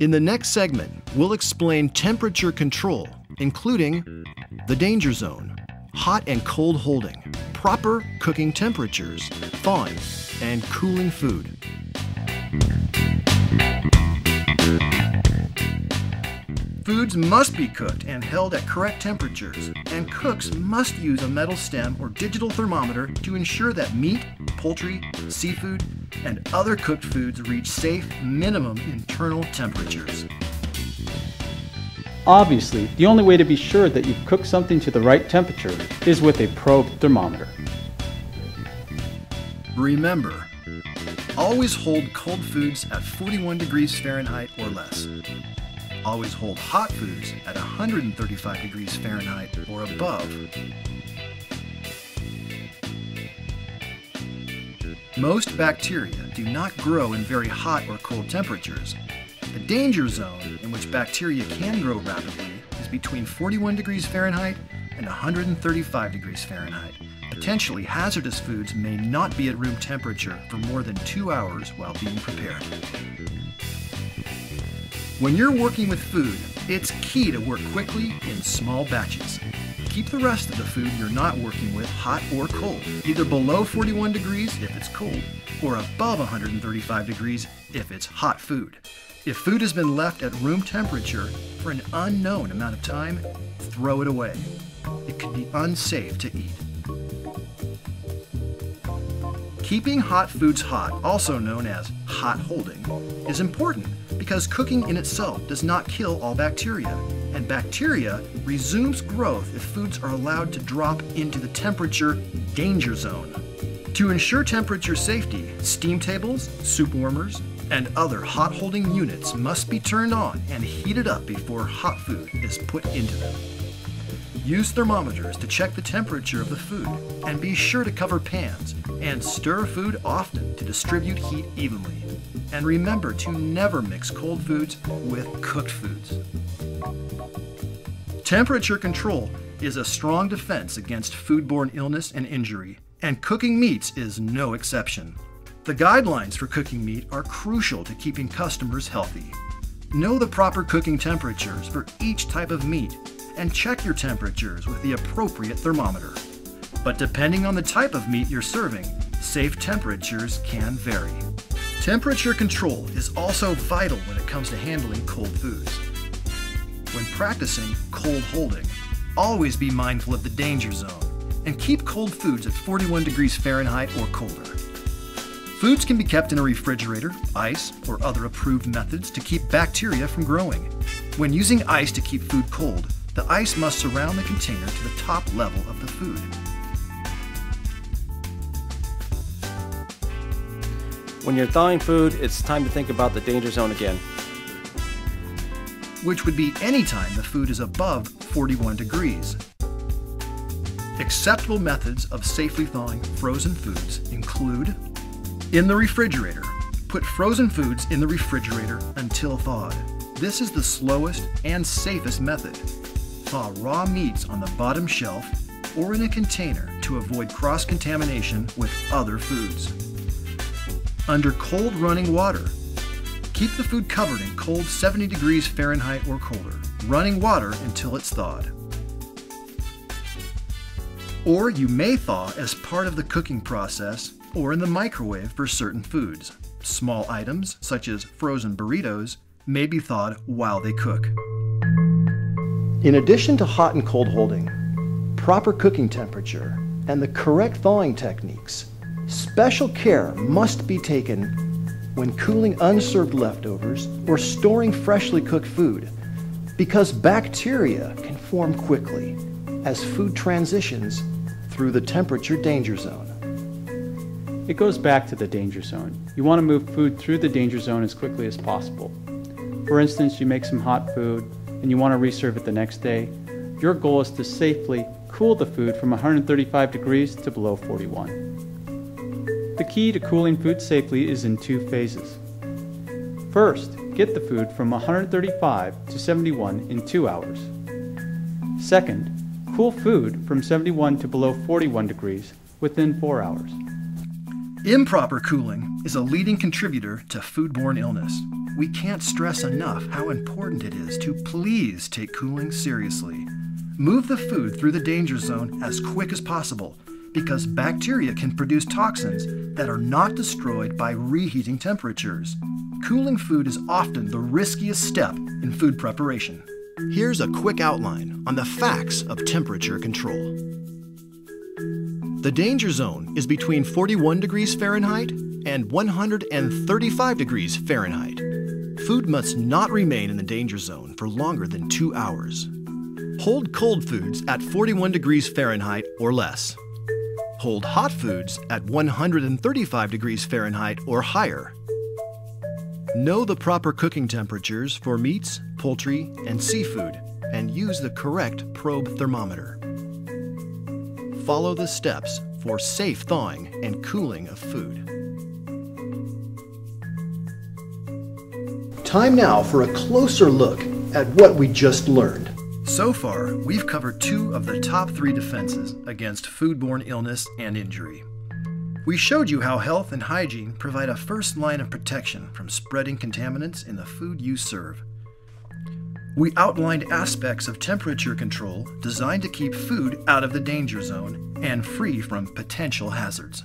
In the next segment, we'll explain temperature control, including the danger zone, hot and cold holding, proper cooking temperatures, thawing, and cooling food. Foods must be cooked and held at correct temperatures, and cooks must use a metal stem or digital thermometer to ensure that meat, poultry, seafood, and other cooked foods reach safe minimum internal temperatures. Obviously, the only way to be sure that you've cooked something to the right temperature is with a probe thermometer. Remember, always hold cold foods at 41 degrees Fahrenheit or less. Always hold hot foods at 135 degrees Fahrenheit or above. Most bacteria do not grow in very hot or cold temperatures. The danger zone in which bacteria can grow rapidly is between 41 degrees Fahrenheit and 135 degrees Fahrenheit. Potentially hazardous foods may not be at room temperature for more than 2 hours while being prepared. When you're working with food, it's key to work quickly in small batches. Keep the rest of the food you're not working with hot or cold, either below 41 degrees if it's cold, or above 135 degrees if it's hot food. If food has been left at room temperature for an unknown amount of time, throw it away. It could be unsafe to eat. Keeping hot foods hot, also known as hot holding, is important because cooking in itself does not kill all bacteria, and bacteria resumes growth if foods are allowed to drop into the temperature danger zone. To ensure temperature safety, steam tables, soup warmers, and other hot holding units must be turned on and heated up before hot food is put into them. Use thermometers to check the temperature of the food, and be sure to cover pans and stir food often to distribute heat evenly. And remember to never mix cold foods with cooked foods. Temperature control is a strong defense against foodborne illness and injury, and cooking meats is no exception. The guidelines for cooking meat are crucial to keeping customers healthy. Know the proper cooking temperatures for each type of meat, and check your temperatures with the appropriate thermometer. But depending on the type of meat you're serving, safe temperatures can vary. Temperature control is also vital when it comes to handling cold foods. When practicing cold holding, always be mindful of the danger zone and keep cold foods at 41 degrees Fahrenheit or colder. Foods can be kept in a refrigerator, ice, or other approved methods to keep bacteria from growing. When using ice to keep food cold, the ice must surround the container to the top level of the food. When you're thawing food, it's time to think about the danger zone again. Which would be any time the food is above 41 degrees. Acceptable methods of safely thawing frozen foods include: in the refrigerator, put frozen foods in the refrigerator until thawed. This is the slowest and safest method. Thaw raw meats on the bottom shelf or in a container to avoid cross-contamination with other foods. Under cold running water, keep the food covered in cold 70 degrees Fahrenheit or colder, running water until it's thawed. Or you may thaw as part of the cooking process or in the microwave for certain foods. Small items, such as frozen burritos, may be thawed while they cook. In addition to hot and cold holding, proper cooking temperature, and the correct thawing techniques, special care must be taken when cooling unserved leftovers or storing freshly cooked food, because bacteria can form quickly as food transitions through the temperature danger zone. It goes back to the danger zone. You want to move food through the danger zone as quickly as possible. For instance, you make some hot food and you want to reserve it the next day. Your goal is to safely cool the food from 135 degrees to below 41. The key to cooling food safely is in 2 phases. First, get the food from 135 to 71 in 2 hours. Second, cool food from 71 to below 41 degrees within 4 hours. Improper cooling is a leading contributor to foodborne illness. we can't stress enough how important it is to please take cooling seriously. Move the food through the danger zone as quick as possible, because bacteria can produce toxins that are not destroyed by reheating temperatures. Cooling food is often the riskiest step in food preparation. Here's a quick outline on the facts of temperature control. The danger zone is between 41 degrees Fahrenheit and 135 degrees Fahrenheit. Food must not remain in the danger zone for longer than 2 hours. Hold cold foods at 41 degrees Fahrenheit or less. Hold hot foods at 135 degrees Fahrenheit or higher. Know the proper cooking temperatures for meats, poultry, and seafood, and use the correct probe thermometer. Follow the steps for safe thawing and cooling of food. Time now for a closer look at what we just learned. So far, we've covered 2 of the top 3 defenses against foodborne illness and injury. We showed you how health and hygiene provide a first line of protection from spreading contaminants in the food you serve. We outlined aspects of temperature control designed to keep food out of the danger zone and free from potential hazards.